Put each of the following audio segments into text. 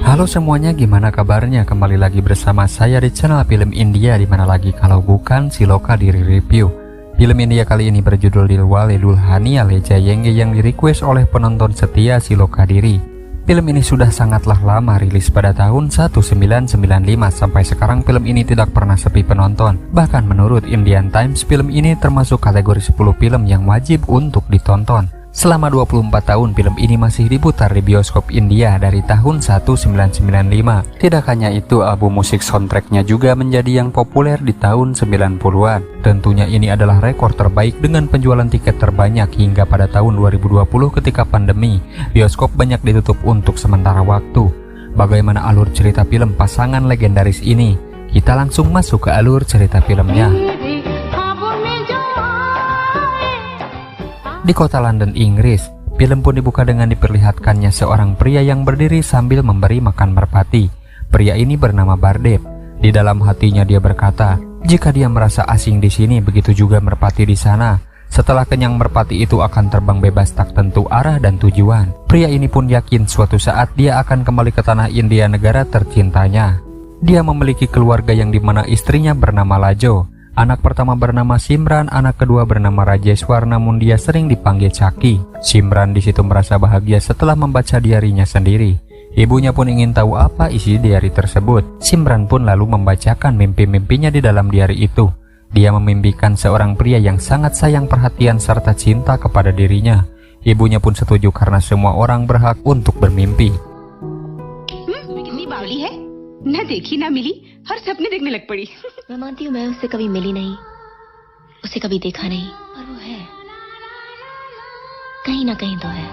Halo semuanya, gimana kabarnya? Kembali lagi bersama saya di channel Film India, dimana lagi kalau bukan Siloka Diri Review. Film India kali ini berjudul Dilwale Dulhania Le Jayenge yang direquest oleh penonton setia Siloka Diri. Film ini sudah sangatlah lama rilis pada tahun 1995. Sampai sekarang film ini tidak pernah sepi penonton. Bahkan menurut Indian Times, film ini termasuk kategori 10 film yang wajib untuk ditonton. Selama 24 tahun film ini masih diputar di bioskop India dari tahun 1995. Tidak hanya itu, album musik soundtracknya juga menjadi yang populer di tahun 90-an. Tentunya ini adalah rekor terbaik dengan penjualan tiket terbanyak hingga pada tahun 2020 ketika pandemi. Bioskop banyak ditutup untuk sementara waktu. Bagaimana alur cerita film pasangan legendaris ini? Kita langsung masuk ke alur cerita filmnya. Di kota London, Inggris, film pun dibuka dengan diperlihatkannya seorang pria yang berdiri sambil memberi makan merpati. Pria ini bernama Bardep. Di dalam hatinya dia berkata, jika dia merasa asing di sini, begitu juga merpati di sana. Setelah kenyang, merpati itu akan terbang bebas tak tentu arah dan tujuan. Pria ini pun yakin suatu saat dia akan kembali ke tanah India, negara tercintanya. Dia memiliki keluarga yang dimana istrinya bernama Lajo. Anak pertama bernama Simran, anak kedua bernama Rajeswar, namun dia sering dipanggil Chaki. Simran di situ merasa bahagia setelah membaca diarinya sendiri. Ibunya pun ingin tahu apa isi diari tersebut. Simran pun lalu membacakan mimpi-mimpinya di dalam diari itu. Dia memimpikan seorang pria yang sangat sayang, perhatian, serta cinta kepada dirinya. Ibunya pun setuju karena semua orang berhak untuk bermimpi. ना देखी ना मिली हर सपने देखने लग पड़ी। मैं मानती हूँ मैं उससे कभी मिली नहीं, उसे कभी देखा नहीं, पर वो है, कहीं ना कहीं तो है।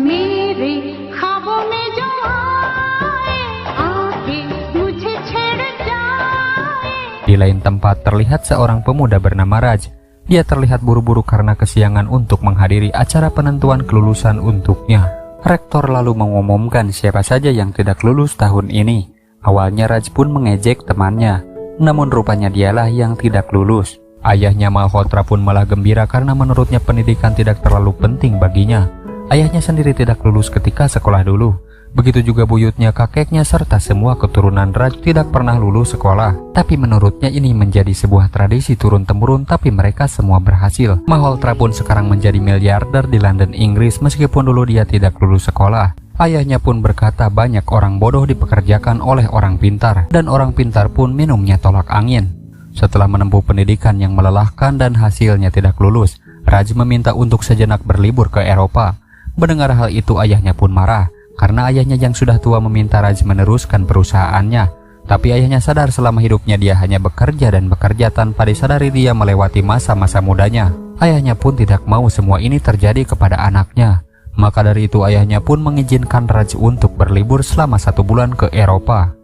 मेरे ख्वाबों में जो आए, आके मुझे छेड़ जाए। Di lain tempat terlihat seorang pemuda bernama Raj. Dia terlihat buru-buru karena kesiangan untuk menghadiri acara penentuan kelulusan untuknya. Rektor lalu mengumumkan siapa saja yang tidak lulus tahun ini. Awalnya Raj pun mengejek temannya, namun rupanya dialah yang tidak lulus. Ayahnya Malhotra pun malah gembira karena menurutnya pendidikan tidak terlalu penting baginya. Ayahnya sendiri tidak lulus ketika sekolah dulu. Begitu juga buyutnya, kakeknya, serta semua keturunan Raj tidak pernah lulus sekolah. Tapi menurutnya ini menjadi sebuah tradisi turun-temurun, tapi mereka semua berhasil. Malhotra pun sekarang menjadi miliarder di London, Inggris, meskipun dulu dia tidak lulus sekolah. Ayahnya pun berkata banyak orang bodoh dipekerjakan oleh orang pintar, dan orang pintar pun minumnya tolak angin. Setelah menempuh pendidikan yang melelahkan dan hasilnya tidak lulus, Raj meminta untuk sejenak berlibur ke Eropa. Mendengar hal itu, ayahnya pun marah. Karena ayahnya yang sudah tua meminta Raj meneruskan perusahaannya. Tapi ayahnya sadar selama hidupnya dia hanya bekerja dan bekerja, tanpa disadari dia melewati masa-masa mudanya. Ayahnya pun tidak mau semua ini terjadi kepada anaknya. Maka dari itu ayahnya pun mengizinkan Raj untuk berlibur selama 1 bulan ke Eropa.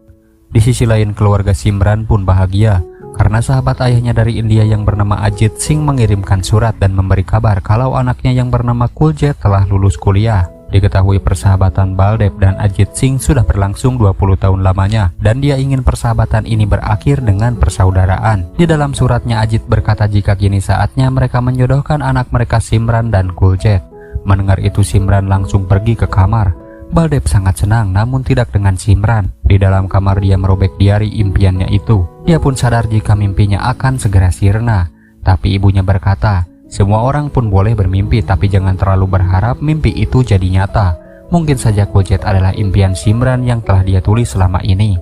Di sisi lain, keluarga Simran pun bahagia karena sahabat ayahnya dari India yang bernama Ajit Singh mengirimkan surat dan memberi kabar kalau anaknya yang bernama Kuljet telah lulus kuliah. Diketahui persahabatan Baldep dan Ajit Singh sudah berlangsung 20 tahun lamanya, dan dia ingin persahabatan ini berakhir dengan persaudaraan. Di dalam suratnya, Ajit berkata jika kini saatnya mereka menjodohkan anak mereka Simran dan Kuljet. Mendengar itu, Simran langsung pergi ke kamar. Baldep sangat senang, namun tidak dengan Simran. Di dalam kamar dia merobek diari impiannya itu. Dia pun sadar jika mimpinya akan segera sirna. Tapi ibunya berkata, semua orang pun boleh bermimpi, tapi jangan terlalu berharap mimpi itu jadi nyata. Mungkin saja Kuljet adalah impian Simran yang telah dia tulis selama ini.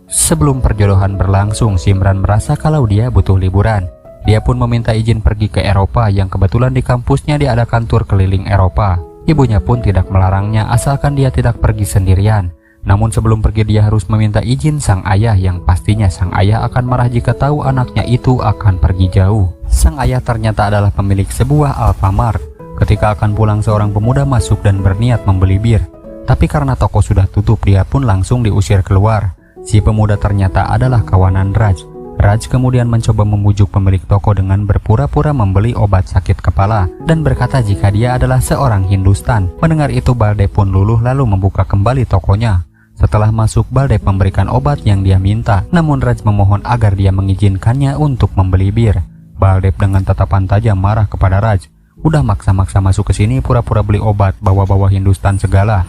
Sebelum perjodohan berlangsung, Simran merasa kalau dia butuh liburan. Dia pun meminta izin pergi ke Eropa, yang kebetulan di kampusnya diadakan tur keliling Eropa. Ibunya pun tidak melarangnya asalkan dia tidak pergi sendirian. Namun sebelum pergi dia harus meminta izin sang ayah, yang pastinya sang ayah akan marah jika tahu anaknya itu akan pergi jauh. Sang ayah ternyata adalah pemilik sebuah Alfamart. Ketika akan pulang, seorang pemuda masuk dan berniat membeli bir. Tapi karena toko sudah tutup, dia pun langsung diusir keluar. Si pemuda ternyata adalah kawanan Raj. Raj kemudian mencoba membujuk pemilik toko dengan berpura-pura membeli obat sakit kepala dan berkata jika dia adalah seorang Hindustan. Mendengar itu, Balde pun luluh lalu membuka kembali tokonya. Setelah masuk, Baldev memberikan obat yang dia minta, namun Raj memohon agar dia mengizinkannya untuk membeli bir. Baldev dengan tatapan tajam marah kepada Raj. Udah maksa-maksa masuk ke sini, pura-pura beli obat, bawa-bawa Hindustan segala.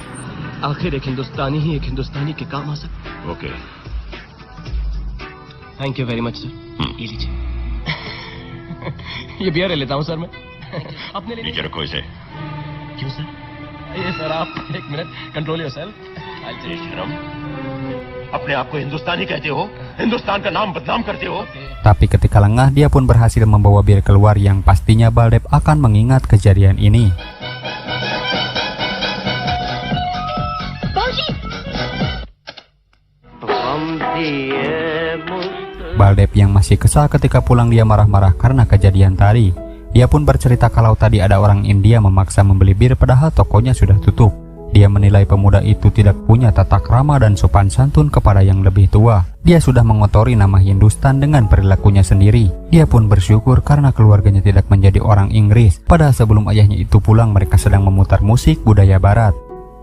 आखिर एक हिंदुस्तानी ही एक हिंदुस्तानी के काम आ सकता। Okay, thank you very much sir. ये लीजिए। ये बियर लेता हूँ सर मैं अपने लिए। नीचे रखो इसे। क्यों सर? ये सर आप एक मिनट, कंट्रोल योरसेल्फ। शर्म, अपने आप को हिंदुस्तानी कहते हो, हिंदुस्तान का नाम बदनाम करते हो। Tapi ketika lengah, dia pun berhasil membawa bir keluar yang pastinya Baldev akan mengingat kejadian ini. Baldev yang masih kesal ketika pulang, dia marah-marah karena kejadian tadi. Dia pun bercerita kalau tadi ada orang India memaksa membeli bir padahal tokonya sudah tutup. Dia menilai pemuda itu tidak punya tata krama dan sopan santun kepada yang lebih tua. Dia sudah mengotori nama Hindustan dengan perilakunya sendiri. Dia pun bersyukur karena keluarganya tidak menjadi orang Inggris. Padahal sebelum ayahnya itu pulang, mereka sedang memutar musik budaya barat.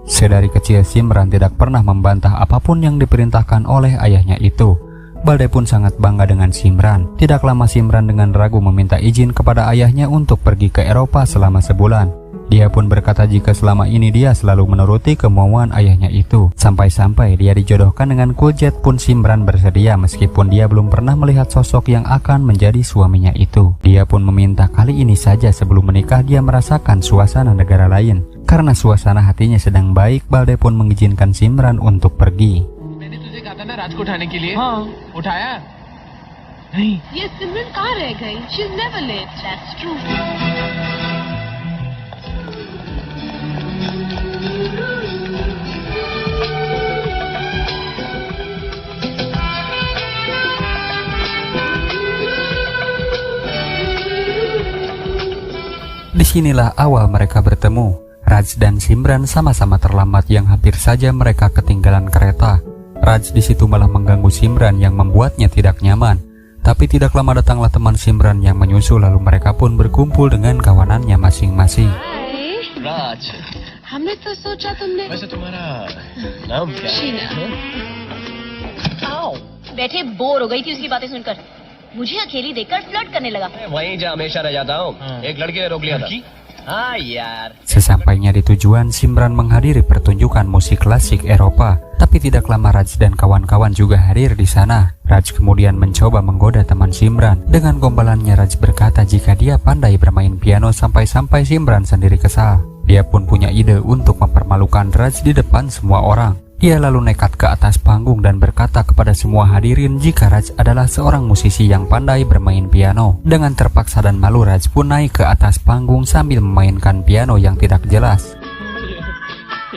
Sedari kecil, Simran tidak pernah membantah apapun yang diperintahkan oleh ayahnya itu. Baldev pun sangat bangga dengan Simran. Tidak lama Simran dengan ragu meminta izin kepada ayahnya untuk pergi ke Eropa selama sebulan. Dia pun berkata jika selama ini dia selalu menuruti kemauan ayahnya itu. Sampai-sampai dia dijodohkan dengan Kuljet pun Simran bersedia meskipun dia belum pernah melihat sosok yang akan menjadi suaminya itu. Dia pun meminta kali ini saja sebelum menikah dia merasakan suasana negara lain. Karena suasana hatinya sedang baik, Baldev pun mengizinkan Simran untuk pergi. राज को उठाने के लिए। हाँ, उठाया नहीं। ये सिमरन कहाँ रह गई? She is never late. That's true. Disinilah awal mereka bertemu. Raj dan Simran sama-sama terlambat yang hampir saja mereka ketinggalan kereta. Raj di situ malah mengganggu Simran yang membuatnya tidak nyaman. Tapi tidak lama datanglah teman Simran yang menyusul, lalu mereka pun berkumpul dengan kawanannya masing-masing. राज, हमने तो सोचा तुमने। वैसे तुम्हारा नाम क्या है? शीना। आओ, बैठे बोर हो गई थी उसकी बातें सुनकर। मुझे अकेली देखकर फ्लर्ट करने लगा। वहीं जहाँ हमेशा रह जाता हूँ। एक लड़की ने रोक लिया था। हाँ यार। Sesampainya di tujuan, Simran menghadiri pertunjukan musik klasik Eropa. Tapi tidak lama Raj dan kawan-kawan juga hadir di sana. Raj kemudian mencoba menggoda teman Simran. Dengan gombalannya Raj berkata jika dia pandai bermain piano sampai-sampai Simran sendiri kesal. Dia pun punya ide untuk mempermalukan Raj di depan semua orang. Dia lalu nekat ke atas panggung dan berkata kepada semua hadirin jika Raj adalah seorang musisi yang pandai bermain piano. Dengan terpaksa dan malu, Raj pun naik ke atas panggung sambil memainkan piano yang tidak jelas.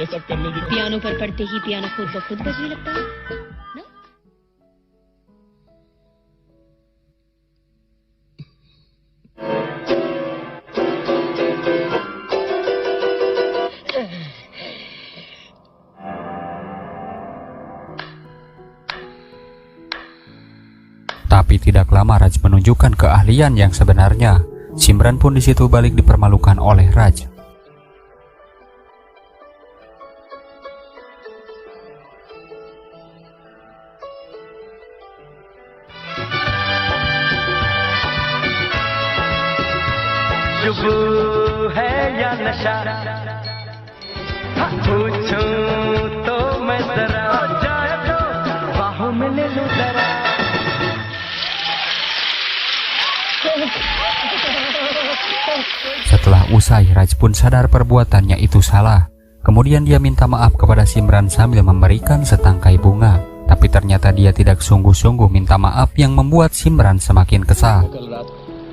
Piano पर पड़ते ही पियानो खुद ब खुद बजने लगता है ना? Tapi tidak lama Raj menunjukkan keahlian yang sebenarnya. Simran pun di situ balik dipermalukan oleh Raj. Setelah usai, Raj pun sadar perbuatannya itu salah. Kemudian dia minta maaf kepada Simran sambil memberikan setangkai bunga. Tapi ternyata dia tidak sungguh-sungguh minta maaf yang membuat Simran semakin kesal.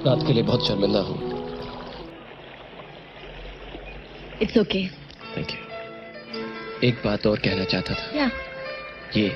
रात के लिए बहुत शर्मिंदा हूँ। It's okay. Thank you. एक बात और कहना चाहता था। Yeah. ये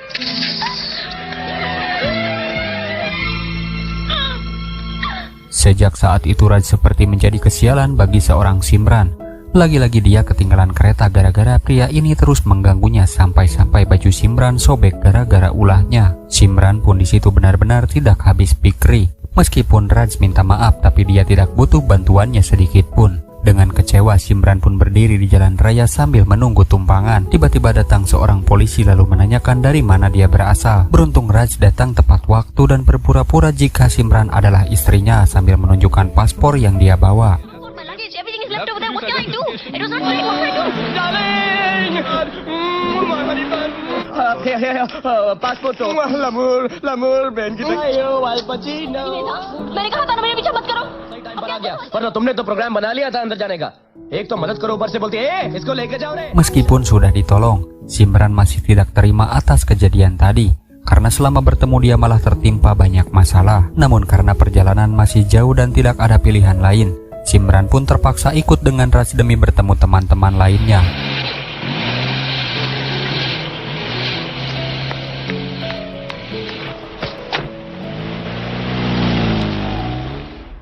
Sejak saat itu Raj seperti menjadi kesialan bagi seorang Simran. Lagi-lagi dia ketinggalan kereta gara-gara pria ini terus mengganggunya sampai-sampai baju Simran sobek gara-gara ulahnya. Simran pun di situ benar-benar tidak habis pikir. Meskipun Raj minta maaf, tapi dia tidak butuh bantuannya sedikit pun. Dengan kecewa, Simran pun berdiri di jalan raya sambil menunggu tumpangan. Tiba-tiba datang seorang polisi lalu menanyakan dari mana dia berasal. Beruntung Raj datang tepat waktu dan berpura-pura jika Simran adalah istrinya sambil menunjukkan paspor yang dia bawa. My luggage, everything is left over there. What can I do? It was not mine. What can I do? Passport तो लमूर बहन की मैंने कहा था ना मेरे पीछे मत करो. वरना तुमने तो प्रोग्राम बना लिया था अंदर जाने का. एक तो मदद करो, ऊपर से बोलती है इसको लेके जाओ रे. Meskipun sudah ditolong, Simran masih tidak terima atas kejadian tadi. Karena selama bertemu dia malah tertimpa banyak masalah. Namun karena perjalanan masih jauh dan tidak ada pilihan lain, Simran pun terpaksa ikut dengan Raj demi bertemu teman-teman lainnya.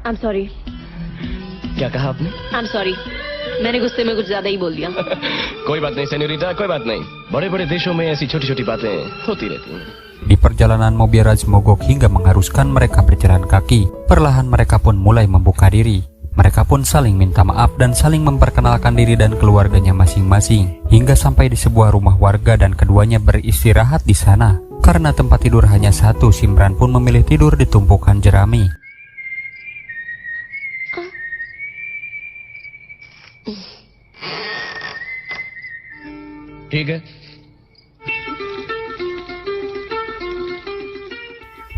I'm sorry. क्या कहा आपने? I'm sorry. मैंने गुस्से में कुछ ज्यादा ही बोल दिया. कोई बात नहीं सेन्योरिटा, कोई बात नहीं. बड़े-बड़े देशों में ऐसी छोटी-छोटी बातें होती रहती हैं. Di perjalanan mobil Raj mogok hingga mengharuskan mereka berjalan kaki. Perlahan mereka pun mulai membuka diri. Mereka pun saling minta maaf dan saling memperkenalkan diri dan keluarganya masing-masing. Hingga sampai di sebuah rumah warga dan keduanya beristirahat di sana. Karena tempat tidur hanya satu, Simran pun memilih tidur di tumpukan jerami. ठीक है.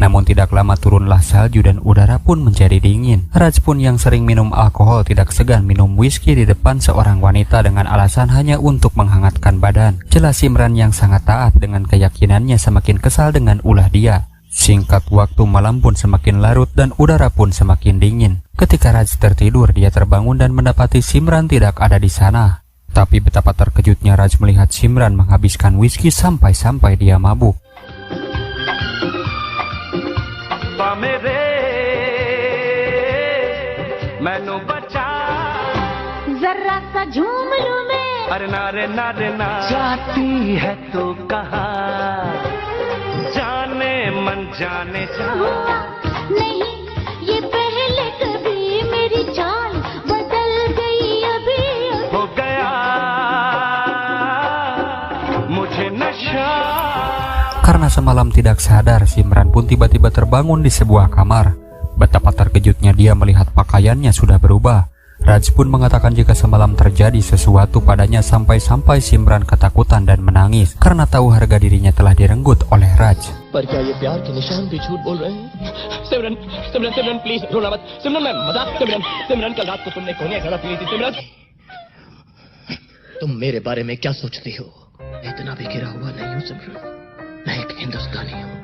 Namun tidak lama turunlah salju dan udara pun menjadi dingin. Raj pun yang sering minum alkohol tidak segan minum whisky di depan seorang wanita dengan alasan hanya untuk menghangatkan badan. Jelas Simran yang sangat taat dengan keyakinannya semakin kesal dengan ulah dia. Singkat waktu malam pun semakin larut dan udara pun semakin dingin. Ketika Raj tertidur, dia terbangun dan mendapati Simran tidak ada di sana. Tapi betapa terkejutnya Raj melihat Simran menghabiskan whisky sampai-sampai dia mabuk. Karena semalam tidak sadar, Simran pun tiba-tiba terbangun di sebuah kamar. Betapa terkejutnya dia melihat pakaiannya sudah berubah. Raj pun mengatakan jika semalam terjadi sesuatu padanya sampai-sampai Simran ketakutan dan menangis karena tahu harga dirinya telah direnggut oleh Raj. पर क्या ये प्यार के निशान भी झूठ बोल रहे हैं? सिमरन, सिमरन, सिमरन प्लीज रोना मत. सिमरन मैं मजाक. सिमरन, सिमरन कल रात को तुमने कोने शराब पी थी. सिमरन, तुम मेरे बारे में क्या सोचती हो? इतना भी गिरा हुआ नहीं हूँ सिमरन. मैं एक हिंदुस्तानी हूँ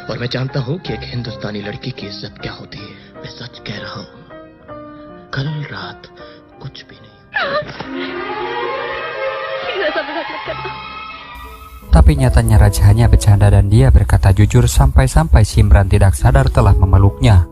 और मैं जानता हूँ कि एक हिंदुस्तानी लड़की की इज्जत क्या होती है. मैं सच कह रहा हूँ, कल रात कुछ भी नहीं. Tapi nyatanya Raj hanya bercanda dan dia berkata jujur sampai-sampai Simran tidak sadar telah memeluknya.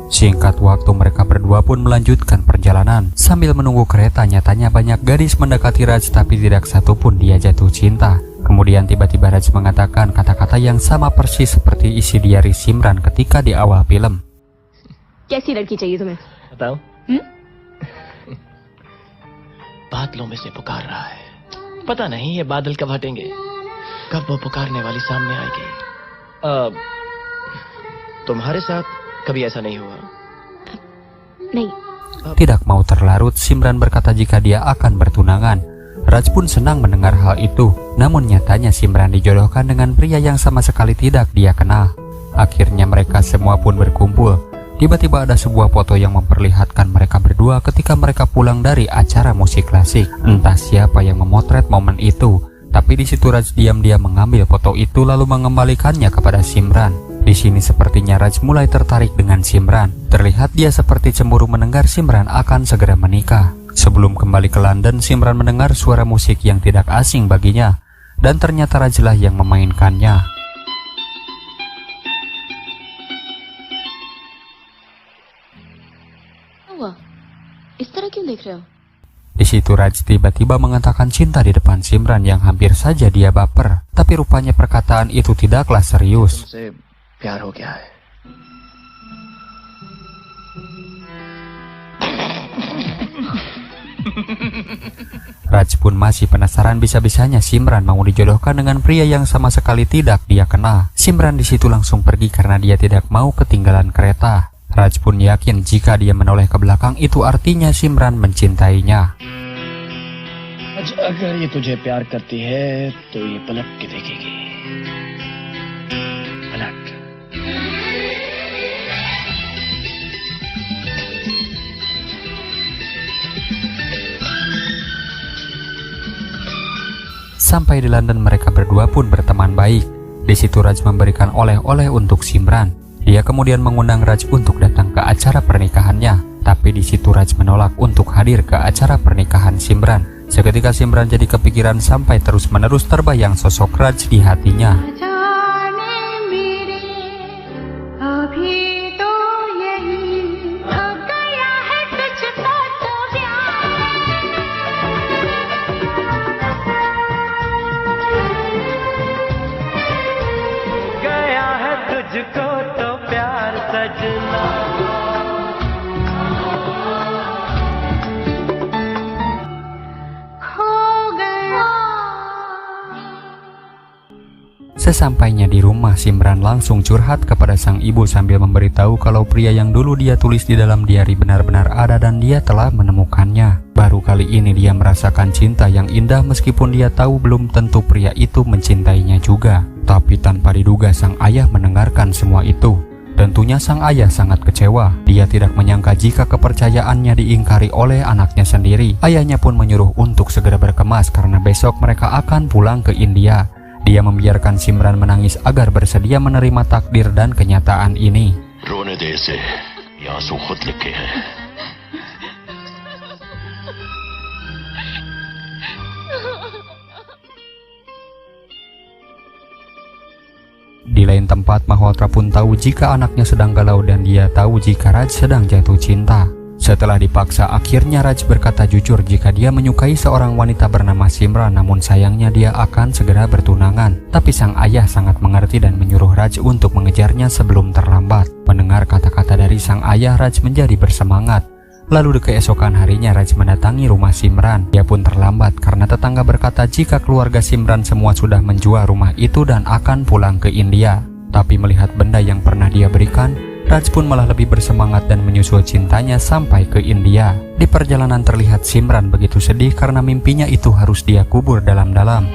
Singkat waktu mereka berdua pun melanjutkan perjalanan. Sambil menunggu kereta, nyatanya banyak gadis mendekati Raj tapi tidak satu pun dia jatuh cinta. Kemudian tiba-tiba Raj mengatakan kata-kata yang sama persis seperti isi diari Simran ketika di awal film. कैसी लड़की चाहिए तुम्हें? बताओ. बादलों में से पुकार रहा है. पता नहीं ये बादल कब हटेंगे, कब वो पुकारने वाली सामने आएगी. तुम्हारे साथ कभी ऐसा नहीं हुआ? नहीं. Tidak mau terlarut, Simran berkata jika dia akan bertunangan. Raj pun senang mendengar hal itu. Namun nyatanya Simran dijodohkan dengan pria yang sama sekali tidak dia kenal. Akhirnya mereka semua pun berkumpul. Tiba-tiba ada sebuah foto yang memperlihatkan mereka berdua ketika mereka pulang dari acara musik klasik. Entah siapa yang memotret momen itu, tapi di situ Raj diam-diam mengambil foto itu lalu mengembalikannya kepada Simran. Di sini sepertinya Raj mulai tertarik dengan Simran. Terlihat dia seperti cemburu mendengar Simran akan segera menikah. Sebelum kembali ke London, Simran mendengar suara musik yang tidak asing baginya, dan ternyata Raj lah yang memainkannya. Di situ Raj tiba-tiba mengatakan cinta di depan Simran yang hampir saja dia baper. Tapi rupanya perkataan itu tidaklah serius. प्यार हो गया है. Raj pun masih penasaran bisa-bisanya Simran mau dijodohkan dengan pria yang sama sekali tidak dia kenal. Simran di situ langsung pergi karena dia tidak mau ketinggalan kereta. Raj pun yakin jika dia menoleh ke belakang itu artinya Simran mencintainya. अगर ये तुझे प्यार करती है तो ये पलट के देखेगी. पलट. Sampai di London mereka berdua pun berteman baik. Di situ Raj memberikan oleh-oleh untuk Simran. Dia kemudian mengundang Raj untuk datang ke acara pernikahannya. Tapi di situ Raj menolak untuk hadir ke acara pernikahan Simran. Seketika Simran jadi kepikiran sampai terus-menerus terbayang sosok Raj di hatinya. Sesampainya di rumah, Simran langsung curhat kepada sang ibu sambil memberitahu kalau pria yang dulu dia tulis di dalam diari benar-benar ada dan dia telah menemukannya. Baru kali ini dia merasakan cinta yang indah meskipun dia tahu belum tentu pria itu mencintainya juga. Tapi tanpa diduga sang ayah mendengarkan semua itu. Tentunya sang ayah sangat kecewa. Dia tidak menyangka jika kepercayaannya diingkari oleh anaknya sendiri. Ayahnya pun menyuruh untuk segera berkemas karena besok mereka akan pulang ke India. Dia membiarkan Simran menangis agar bersedia menerima takdir dan kenyataan ini. रोने दे इसे, ये आंसू खुद लिखे हैं. Di lain tempat, Malhotra pun tahu jika anaknya sedang galau dan dia tahu jika Raj sedang jatuh cinta. Setelah dipaksa, akhirnya Raj berkata jujur jika dia menyukai seorang wanita bernama Simran, namun sayangnya dia akan segera bertunangan. Tapi sang ayah sangat mengerti dan menyuruh Raj untuk mengejarnya sebelum terlambat. Mendengar kata-kata dari sang ayah, Raj menjadi bersemangat. Lalu di keesokan harinya Raj mendatangi rumah Simran. Dia pun terlambat karena tetangga berkata jika keluarga Simran semua sudah menjual rumah itu dan akan pulang ke India. Tapi melihat benda yang pernah dia berikan, Raj pun malah lebih bersemangat dan menyusul cintanya sampai ke India. Di perjalanan terlihat Simran begitu sedih karena mimpinya itu harus dia kubur dalam-dalam.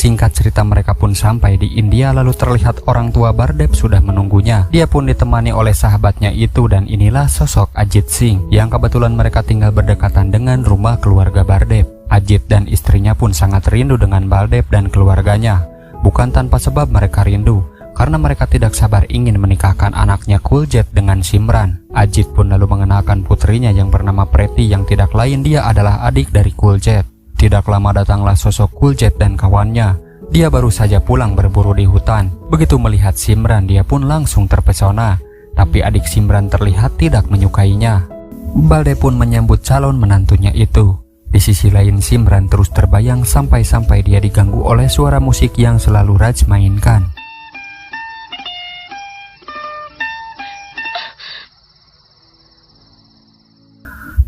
Singkat cerita mereka pun sampai di India lalu terlihat orang tua Bardep sudah menunggunya. Dia pun ditemani oleh sahabatnya itu dan inilah sosok Ajit Singh yang kebetulan mereka tinggal berdekatan dengan rumah keluarga Bardep. Ajit dan istrinya pun sangat rindu dengan Bardep dan keluarganya. Bukan tanpa sebab mereka rindu, karena mereka tidak sabar ingin menikahkan anaknya Kuljet dengan Simran. Ajit pun lalu mengenalkan putrinya yang bernama Preti yang tidak lain dia adalah adik dari Kuljet. Tidak lama datanglah sosok Kuljet dan kawannya. Dia baru saja pulang berburu di hutan. Begitu melihat Simran dia pun langsung terpesona. Tapi adik Simran terlihat tidak menyukainya. Bardep pun menyambut calon menantunya itu. Di sisi lain Simran terus terbayang sampai-sampai dia diganggu oleh suara musik yang selalu Raj mainkan.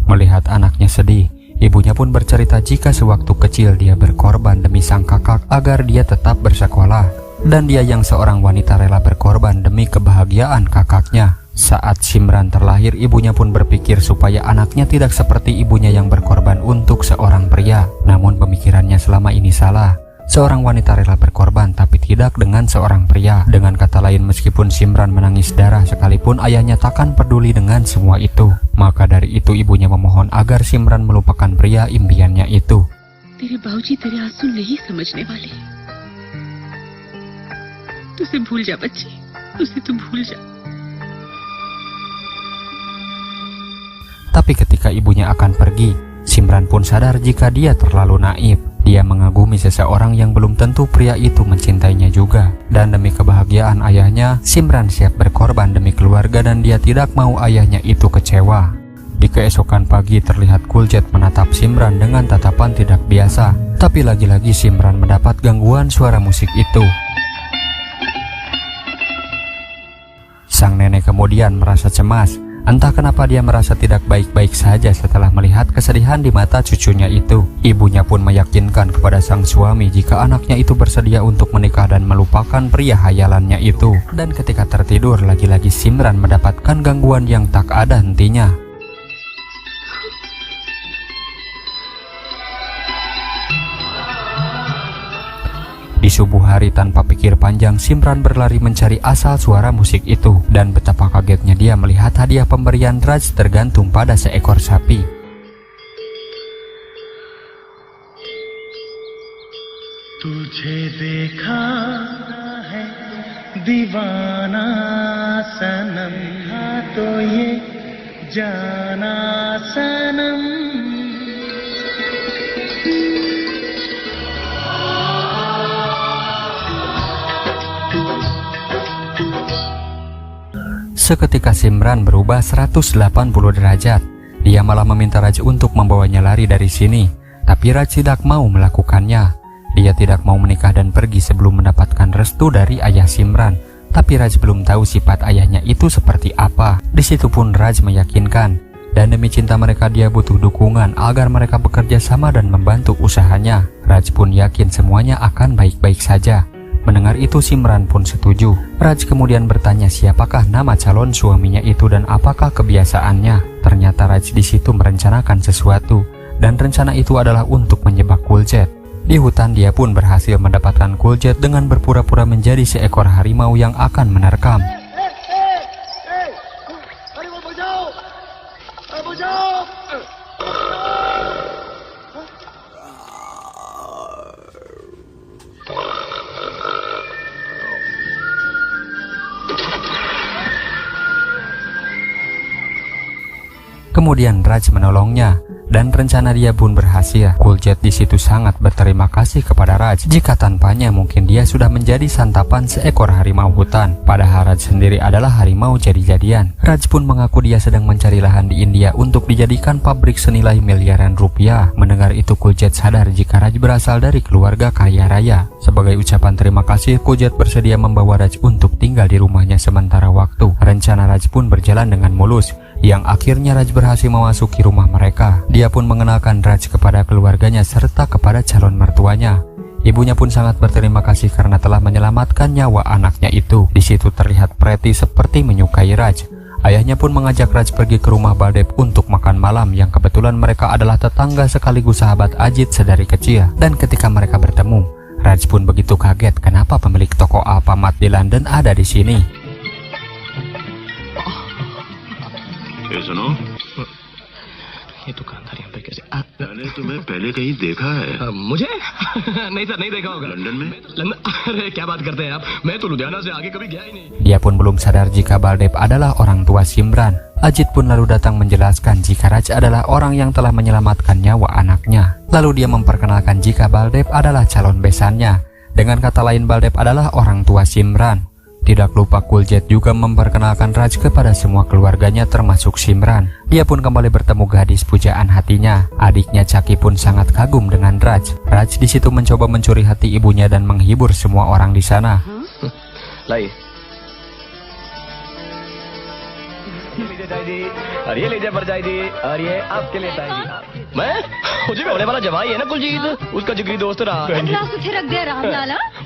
Melihat anaknya sedih, ibunya pun bercerita jika sewaktu kecil dia berkorban demi sang kakak agar dia tetap bersekolah. Dan dia yang seorang wanita rela berkorban demi kebahagiaan kakaknya. Saat Simran terlahir, ibunya pun berpikir supaya anaknya tidak seperti ibunya yang berkorban untuk seorang pria. Namun pemikirannya selama ini salah. Seorang wanita rela berkorban tapi tidak dengan seorang pria. Dengan kata lain, meskipun Simran menangis darah sekalipun, ayahnya takkan peduli dengan semua itu. Maka dari itu ibunya memohon agar Simran melupakan pria impiannya itu. तेरे बाबूजी तेरे आंसू नहीं समझने वाले. तुझे भूल जा बच्ची, उसे तू भूल जा. Tapi ketika ibunya akan pergi, Simran pun sadar jika dia terlalu naif. Dia mengagumi seseorang yang belum tentu pria itu mencintainya juga. Dan demi kebahagiaan ayahnya, Simran siap berkorban demi keluarga dan dia tidak mau ayahnya itu kecewa. Di keesokan pagi terlihat Kuljet menatap Simran dengan tatapan tidak biasa. Tapi lagi-lagi Simran mendapat gangguan suara musik itu. Sang nenek kemudian merasa cemas. Entah kenapa dia merasa tidak baik-baik saja setelah melihat kesedihan di mata cucunya itu. Ibunya pun meyakinkan kepada sang suami jika anaknya itu bersedia untuk menikah dan melupakan pria hayalannya itu. Dan ketika tertidur, lagi-lagi Simran mendapatkan gangguan yang tak ada hentinya. Di subuh hari tanpa pikir panjang, Simran berlari mencari asal suara musik itu. Dan betapa kagetnya dia melihat hadiah pemberian Raj tergantung pada seekor sapi. तुझे देखा है दीवाना सनम हाँ तो ये जाना सनम. Seketika Simran berubah 180 derajat. Dia malah meminta Raj untuk membawanya lari dari sini. Tapi Raj tidak mau melakukannya. Dia tidak mau menikah dan pergi sebelum mendapatkan restu dari ayah Simran. Tapi Raj belum tahu sifat ayahnya itu seperti apa. Di situ pun Raj meyakinkan. Dan demi cinta mereka dia butuh dukungan agar mereka bekerja sama dan membantu usahanya. Raj pun yakin semuanya akan baik-baik saja. Mendengar itu Simran pun setuju. Raj kemudian bertanya siapakah nama calon suaminya itu dan apakah kebiasaannya. Ternyata Raj di situ merencanakan sesuatu. Dan rencana itu adalah untuk menjebak Kuljet. Di hutan dia pun berhasil mendapatkan Kuljet dengan berpura-pura menjadi seekor harimau yang akan menerkam. Kemudian Raj menolongnya dan rencana dia pun berhasil. Kuljet di situ sangat berterima kasih kepada Raj. Jika tanpanya mungkin dia sudah menjadi santapan seekor harimau hutan. Padahal Raj sendiri adalah harimau jadi-jadian. Raj pun mengaku dia sedang mencari lahan di India untuk dijadikan pabrik senilai miliaran rupiah. Mendengar itu Kuljet sadar jika Raj berasal dari keluarga kaya raya. Sebagai ucapan terima kasih, Kuljet bersedia membawa Raj untuk tinggal di rumahnya sementara waktu. Rencana Raj pun berjalan dengan mulus. Yang akhirnya Raj berhasil memasuki rumah mereka. Dia pun mengenalkan Raj kepada keluarganya serta kepada calon mertuanya. Ibunya pun sangat berterima kasih karena telah menyelamatkan nyawa anaknya itu. Di situ terlihat Preti seperti menyukai Raj. Ayahnya pun mengajak Raj pergi ke rumah Baldev untuk makan malam yang kebetulan mereka adalah tetangga sekaligus sahabat Ajit sedari kecil. Dan ketika mereka bertemu, Raj pun begitu kaget kenapa pemilik toko Alfamart di London ada di sini. सुनो ये दुकानदार यहाँ पे कैसे मैंने तुम्हें पहले कहीं देखा है मुझे नहीं सर नहीं देखा होगा लंदन में लंदन अरे क्या बात करते हैं आप मैं तो लुधियाना से आगे कभी गया ही नहीं. Dia pun belum sadar jika Baldev adalah orang tua Simran. Ajit pun lalu datang menjelaskan jika Raj adalah orang yang telah menyelamatkan nyawa anaknya. Lalu dia memperkenalkan jika Baldev adalah calon besannya. Dengan kata lain Baldev adalah orang tua Simran. Tidak lupa Kuljet juga memperkenalkan Raj kepada semua keluarganya termasuk Simran. Dia pun kembali bertemu gadis pujaan hatinya. Adiknya Chaki pun sangat kagum dengan Raj. Raj di situ mencoba mencuri hati ibunya dan menghibur semua orang di sana. और ये लीजिए परजाई दी और ये आपके लिए ताई मैं मुझे भी होने वाला जवाई है ना कुलजीत उसका जिगरी दोस्त रहा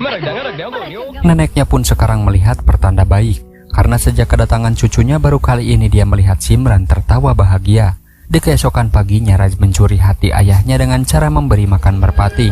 मैं रख दूंगा. Neneknya pun sekarang melihat pertanda baik karena sejak kedatangan cucunya baru kali ini dia melihat Simran tertawa bahagia. Di keesokan paginya Raj mencuri hati ayahnya dengan cara memberi makan merpati.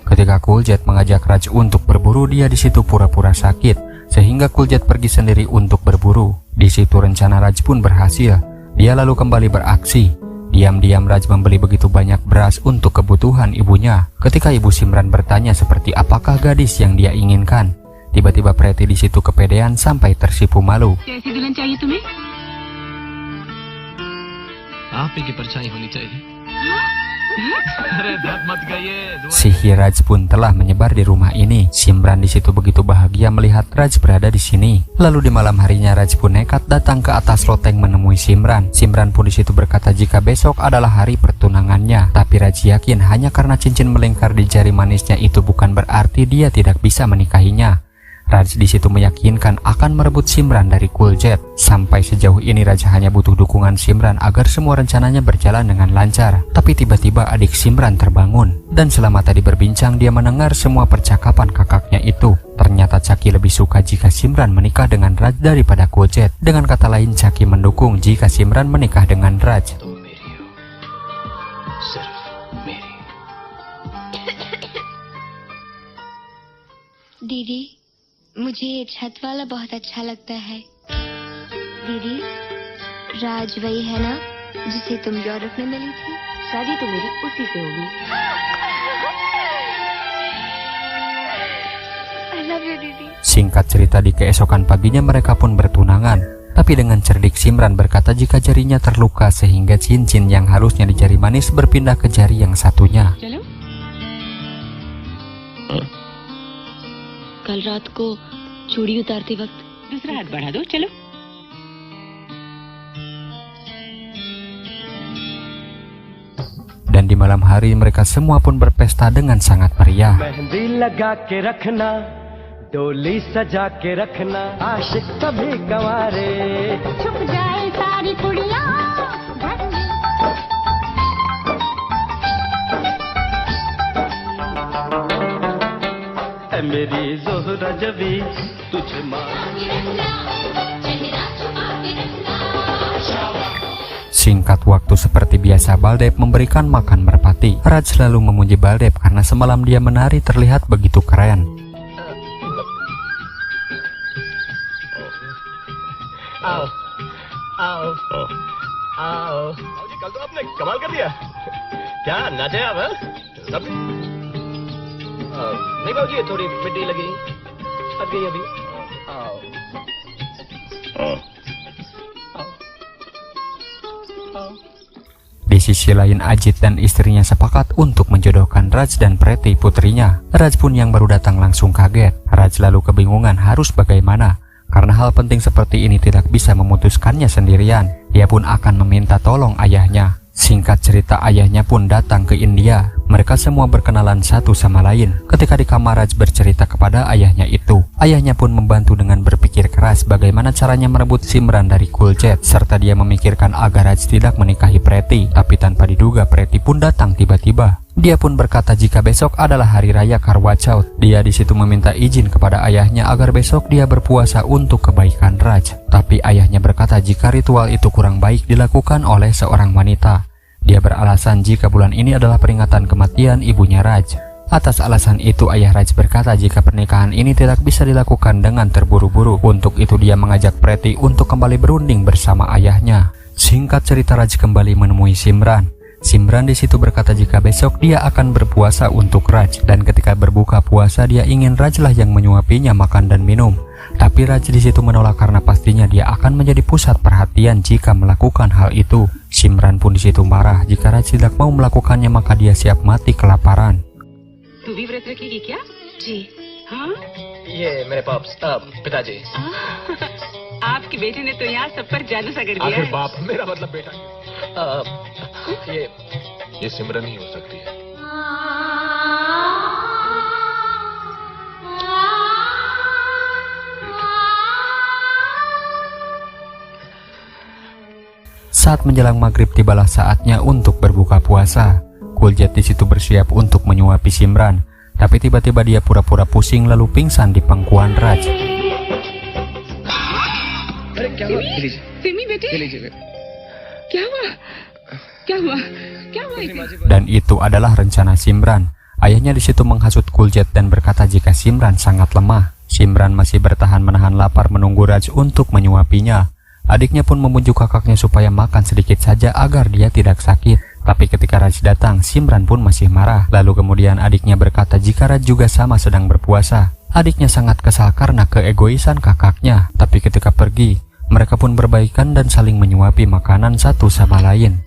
Ketika Kuljet mengajak Raj untuk berburu, dia di situ pura-pura sakit sehingga Kuljet pergi sendiri untuk berburu. Di situ rencana Raj pun berhasil. Dia lalu kembali beraksi. Diam-diam Raj membeli begitu banyak beras untuk kebutuhan ibunya. Ketika ibu Simran bertanya seperti apakah gadis yang dia inginkan, tiba-tiba Preti di situ kepedean sampai tersipu malu. कैसी दुल्हन चाहिए तुम्हें? आप ही की परछाई होनी चाहिए. Sihir Raj pun telah menyebar di rumah ini. Simran di situ begitu bahagia melihat Raj berada di sini. Lalu di malam harinya Raj pun nekat datang ke atas loteng menemui Simran. Simran pun di situ berkata jika besok adalah hari pertunangannya. Tapi Raj yakin hanya karena cincin melingkar di jari manisnya itu bukan berarti dia tidak bisa menikahinya. Raj di situ meyakinkan akan merebut Simran dari Cooljet. Sampai sejauh ini Raj hanya butuh dukungan Simran agar semua rencananya berjalan dengan lancar. Tapi tiba-tiba adik Simran terbangun. Dan selama tadi berbincang dia mendengar semua percakapan kakaknya itu. Ternyata Chaki lebih suka jika Simran menikah dengan Raj daripada Cooljet. Dengan kata lain Chaki mendukung jika Simran menikah dengan Raj. दीदी मुझे ये छत वाला बहुत अच्छा लगता है। दीदी राज वही है ना जिसे तुम यूरोप में मिली थी? शादी तो मेरी उसी से होगी। I love you दीदी। Singkat cerita di keesokan paginya mereka pun bertunangan. Tapi dengan cerdik Simran berkata jika jarinya terluka sehingga cincin yang harusnya di jari manis berpindah ke jari yang satunya. कल रात को चूड़ी उतारते वक्त दूसरा हाथ बढ़ा दो, चलो। Dan di malam hari mereka semua pun berpesta dengan sangat meriah. Mehndi लगा के रखना, डोली सजा के रखना, आशिक सभी कंवारे, छुप जाए सारी कुड़ियाँ। मेरी ज़ोहरा जबी तुझे Singkat waktu seperti biasa Baldev memberikan makan merpati. Raj selalu memuji Baldev karena semalam dia menari terlihat begitu keren. आओ आओ आओ जी कल तो आपने कमाल कर दिया। क्या नाचे आप? सब नहीं बाबू जी थोड़ी मिट्टी लगी अब गई अभी। आओ Di sisi lain Ajit dan istrinya sepakat untuk menjodohkan Raj dan Preti putrinya. Raj pun yang baru datang langsung kaget. Raj lalu kebingungan harus bagaimana. Karena hal penting seperti ini tidak bisa memutuskannya sendirian. Dia pun akan meminta tolong ayahnya. Singkat cerita ayahnya pun datang ke India. Mereka semua berkenalan satu sama lain. Ketika di kamar Raj bercerita kepada ayahnya itu. Ayahnya pun membantu dengan berpikir keras bagaimana caranya merebut Simran dari Cooljet. Serta dia memikirkan agar Raj tidak menikahi Preti. Tapi tanpa diduga Preti pun datang tiba-tiba. Dia pun berkata jika besok adalah hari raya Karwa Chauth. Dia di situ meminta izin kepada ayahnya agar besok dia berpuasa untuk kebaikan Raj. Tapi ayahnya berkata jika ritual itu kurang baik dilakukan oleh seorang wanita. Dia beralasan jika bulan ini adalah peringatan kematian ibunya Raj. Atas alasan itu ayah Raj berkata jika pernikahan ini tidak bisa dilakukan dengan terburu-buru. Untuk itu dia mengajak Preti untuk kembali berunding bersama ayahnya. Singkat cerita Raj kembali menemui Simran. Simran di situ berkata jika besok dia akan berpuasa untuk Raj dan ketika berbuka puasa dia ingin Raj lah yang menyuapinya makan dan minum. Tapi Raj di situ menolak karena pastinya dia akan menjadi pusat perhatian jika melakukan hal itu. Simran pun di situ marah jika Raj tidak mau melakukannya maka dia siap mati kelaparan. तू भी व्रत रखेगी क्या? जी हाँ? ये मेरे पाप्स पिताजी। आपके बेटे ने तो यहाँ सब पर जादू सा कर दिया आखिर है। बाप मेरा मतलब बेटा ये सिमरन ही हो सकती है। Saat menjelang maghrib tibalah saatnya untuk berbuka puasa. Cooljet di situ bersiap untuk menyuapi Simran, tapi tiba-tiba dia pura-pura pusing lalu pingsan di pangkuan Raj. Simi बेटे क्या हुआ? क्या हुआ? क्या हुआ इसे? Dan itu adalah rencana Simran. Ayahnya di situ menghasut Cooljet dan berkata jika Simran sangat lemah. Simran masih bertahan menahan lapar menunggu Raj untuk menyuapinya. Adiknya pun membujuk kakaknya supaya makan sedikit saja agar dia tidak sakit. Tapi ketika Raj datang, Simran pun masih marah. Lalu kemudian adiknya berkata jika Raj juga sama sedang berpuasa. Adiknya sangat kesal karena keegoisan kakaknya. Tapi ketika pergi, mereka pun berbaikan dan saling menyuapi makanan satu sama lain.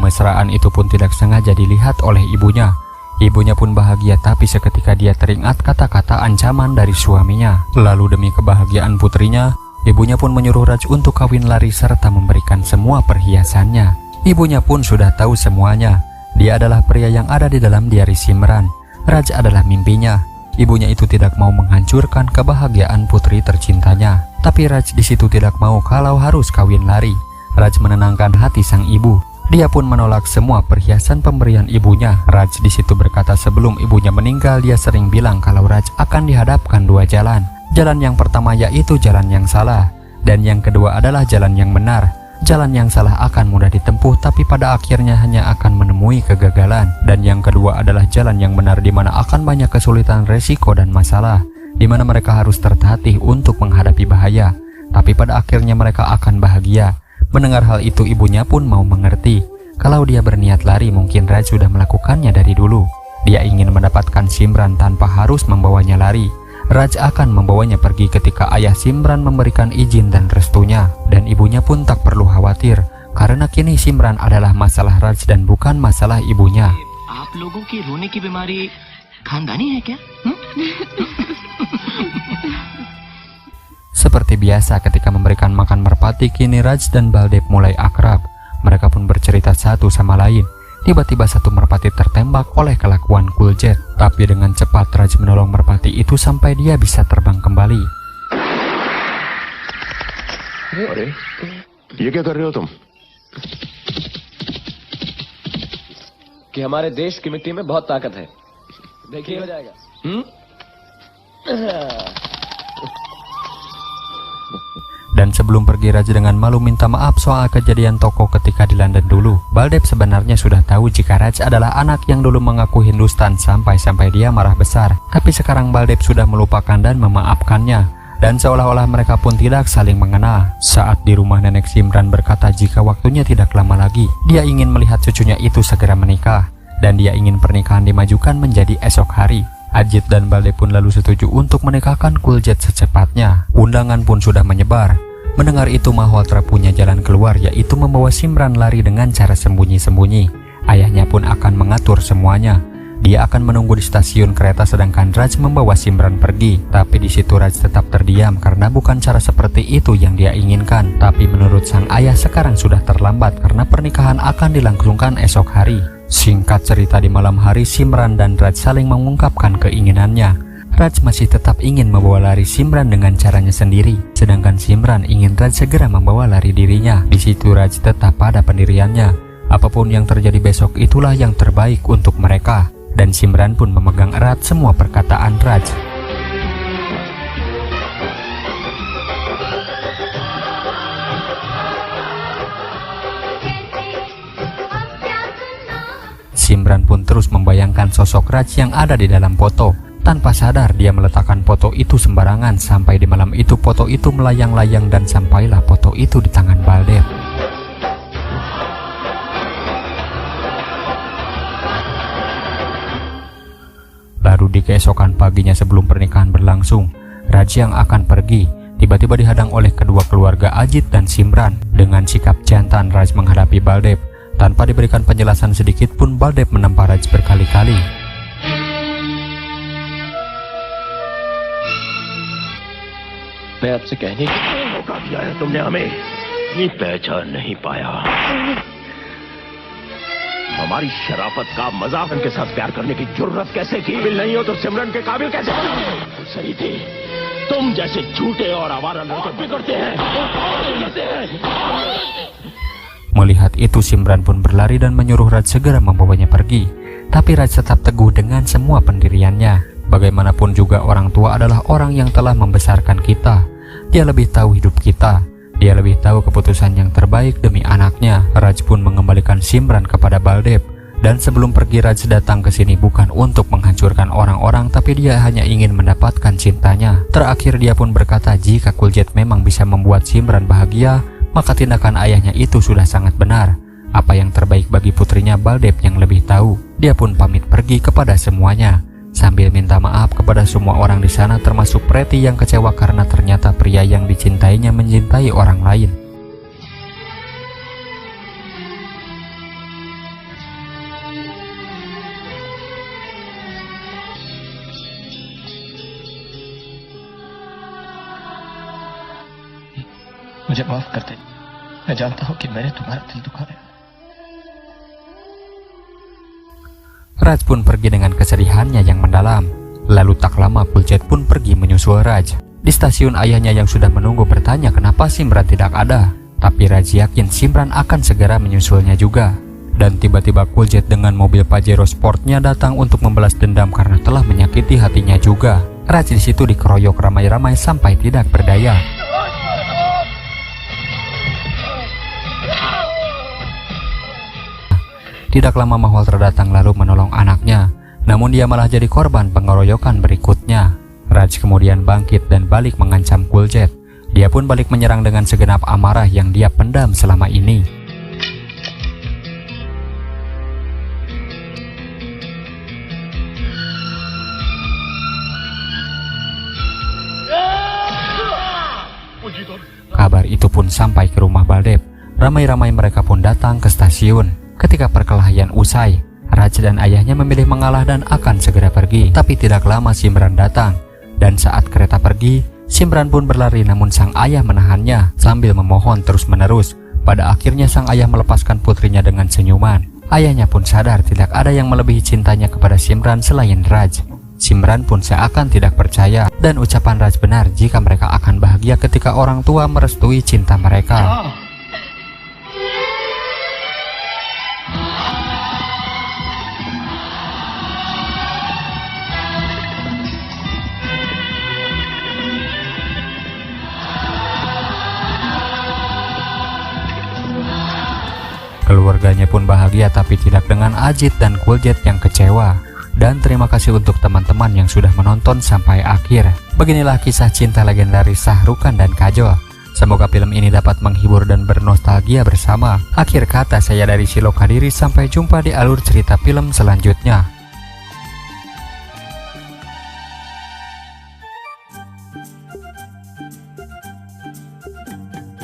Kemesraan itu pun tidak sengaja dilihat oleh ibunya. Ibunya pun bahagia, tapi seketika dia teringat kata-kata ancaman dari suaminya. Lalu demi kebahagiaan putrinya, ibunya pun menyuruh Raj untuk kawin lari serta memberikan semua perhiasannya. Ibunya pun sudah tahu semuanya. Dia adalah pria yang ada di dalam diari Simran. Raj adalah mimpinya. Ibunya itu tidak mau menghancurkan kebahagiaan putri tercintanya. Tapi Raj di situ tidak mau kalau harus kawin lari. Raj menenangkan hati sang ibu. Dia pun menolak semua perhiasan pemberian ibunya. Raj di situ berkata sebelum ibunya meninggal, dia sering bilang kalau Raj akan dihadapkan dua jalan. Jalan yang pertama yaitu jalan yang salah, dan yang kedua adalah jalan yang benar. Jalan yang salah akan mudah ditempuh, tapi pada akhirnya hanya akan menemui kegagalan. Dan yang kedua adalah jalan yang benar, di mana akan banyak kesulitan, resiko, dan masalah, di mana mereka harus tertatih untuk menghadapi bahaya, tapi pada akhirnya mereka akan bahagia. Mendengar hal itu, ibunya pun mau mengerti. Kalau dia berniat lari, mungkin Raj sudah melakukannya dari dulu. Dia ingin mendapatkan Simran tanpa harus membawanya lari. Raj akan membawanya pergi ketika ayah Simran memberikan izin dan restunya. Dan ibunya pun tak perlu khawatir, karena kini Simran adalah masalah Raj dan bukan masalah ibunya. आप लोगों की रोने की बीमारी खानदानी है क्या? Seperti biasa ketika memberikan makan merpati, kini Raj dan Baldev mulai akrab. Mereka pun bercerita satu sama lain. Tiba-tiba satu merpati tertembak oleh kelakuan Kuljet. Tapi dengan cepat Raj menolong merpati itu sampai dia bisa terbang kembali. अरे ये क्या कर रहे हो तुम? कि हमारे देश की मिट्टी में बहुत ताकत है. देखिए हो जाएगा. Dan sebelum pergi, Raj dengan malu minta maaf soal kejadian toko ketika di London dulu. Baldev sebenarnya sudah tahu jika Raj adalah anak yang dulu mengaku Hindustan sampai-sampai dia marah besar. Tapi sekarang Baldev sudah melupakan dan memaafkannya. Dan seolah-olah mereka pun tidak saling mengenal. Saat di rumah, nenek Simran berkata jika waktunya tidak lama lagi, dia ingin melihat cucunya itu segera menikah. Dan dia ingin pernikahan dimajukan menjadi esok hari. Ajit dan Baldev pun lalu setuju untuk menikahkan Kuljet secepatnya. Undangan pun sudah menyebar. Mendengar itu, Malhotra punya jalan keluar, yaitu membawa Simran lari dengan cara sembunyi-sembunyi. Ayahnya pun akan mengatur semuanya. Dia akan menunggu di stasiun kereta sedangkan Raj membawa Simran pergi. Tapi di situ Raj tetap terdiam karena bukan cara seperti itu yang dia inginkan. Tapi menurut sang ayah sekarang sudah terlambat karena pernikahan akan dilangsungkan esok hari. Singkat cerita, di malam hari Simran dan Raj saling mengungkapkan keinginannya. Raj masih tetap ingin membawa lari Simran dengan caranya sendiri, sedangkan Simran ingin Raj segera membawa lari dirinya. Di situ Raj tetap pada pendiriannya. Apapun yang terjadi besok itulah yang terbaik untuk mereka. Dan Simran pun memegang erat semua perkataan Raj. Simran pun terus membayangkan sosok Raj yang ada di dalam foto. Tanpa sadar dia meletakkan foto itu sembarangan. Sampai di malam itu foto itu melayang-layang dan sampailah foto itu di tangan Baldev. Baru di keesokan paginya sebelum pernikahan berlangsung, Raj yang akan pergi tiba-tiba dihadang oleh kedua keluarga Ajit dan Simran. Dengan sikap jantan Raj menghadapi Baldev. Tanpa diberikan penjelasan sedikit pun Baldev menempa Raj berkali-kali. मैं आपसे कहने की मौका दिया है तुमने हमें, ये पहचान नहीं पाया। हमारी शराफत का मजाक के साथ प्यार करने की जुर्रत कैसे की? काबिल नहीं हो तो सिमरन के काबिल कैसे हो? सही थी, तुम जैसे झूठे और आवारा लड़के बिगड़ते हैं। Melihat itu Simran pun berlari dan menyuruh Raj segera membawanya pergi. Tapi Raj tetap teguh dengan semua pendiriannya. Bagaimanapun juga orang tua adalah orang yang telah membesarkan kita. Dia lebih tahu hidup kita. Dia lebih tahu keputusan yang terbaik demi anaknya. Raj pun mengembalikan Simran kepada Baldev. Dan sebelum pergi Raj datang ke sini bukan untuk menghancurkan orang-orang, tapi dia hanya ingin mendapatkan cintanya. Terakhir dia pun berkata jika Kuljet memang bisa membuat Simran bahagia, maka tindakan ayahnya itu sudah sangat benar. Apa yang terbaik bagi putrinya Baldev yang lebih tahu. Dia pun pamit pergi kepada semuanya, sambil minta maaf kepada semua orang di sana termasuk Preti yang kecewa karena ternyata pria yang dicintainya mencintai orang lain. मुझे माफ कर दे. मैं जानता हूँ कि मैंने तुम्हारा दिल दुखाया. Raj pun pergi dengan kesedihannya yang mendalam. Lalu tak lama Kuljet pun pergi menyusul Raj. Di stasiun ayahnya yang sudah menunggu bertanya kenapa Simran tidak ada. Tapi Raj yakin Simran akan segera menyusulnya juga. Dan tiba-tiba Kuljet dengan mobil Pajero Sportnya datang untuk membalas dendam karena telah menyakiti hatinya juga. Raj di situ dikeroyok ramai-ramai sampai tidak berdaya. Tidak lama Mahwal terdatang lalu menolong anaknya, namun dia malah jadi korban pengeroyokan berikutnya. Raj kemudian bangkit dan balik mengancam Kuljet. Dia pun balik menyerang dengan segenap amarah yang dia pendam selama ini. Kabar itu pun sampai ke rumah Baldev. Ramai-ramai mereka pun datang ke stasiun. Ketika perkelahian usai, Raj dan ayahnya memilih mengalah dan akan segera pergi. Tapi tidak lama Simran datang. Dan saat kereta pergi, Simran pun berlari namun sang ayah menahannya sambil memohon terus-menerus. Pada akhirnya sang ayah melepaskan putrinya dengan senyuman. Ayahnya pun sadar tidak ada yang melebihi cintanya kepada Simran selain Raj. Simran pun seakan tidak percaya dan ucapan Raj benar jika mereka akan bahagia ketika orang tua merestui cinta mereka. Keluarganya pun bahagia tapi tidak dengan Ajit dan Kuljet yang kecewa. Dan terima kasih untuk teman-teman yang sudah menonton sampai akhir. Beginilah kisah cinta legendaris Shah Rukh Khan dan Kajol. Semoga film ini dapat menghibur dan bernostalgia bersama. Akhir kata saya dari Silok Hadiri, sampai jumpa di alur cerita film selanjutnya.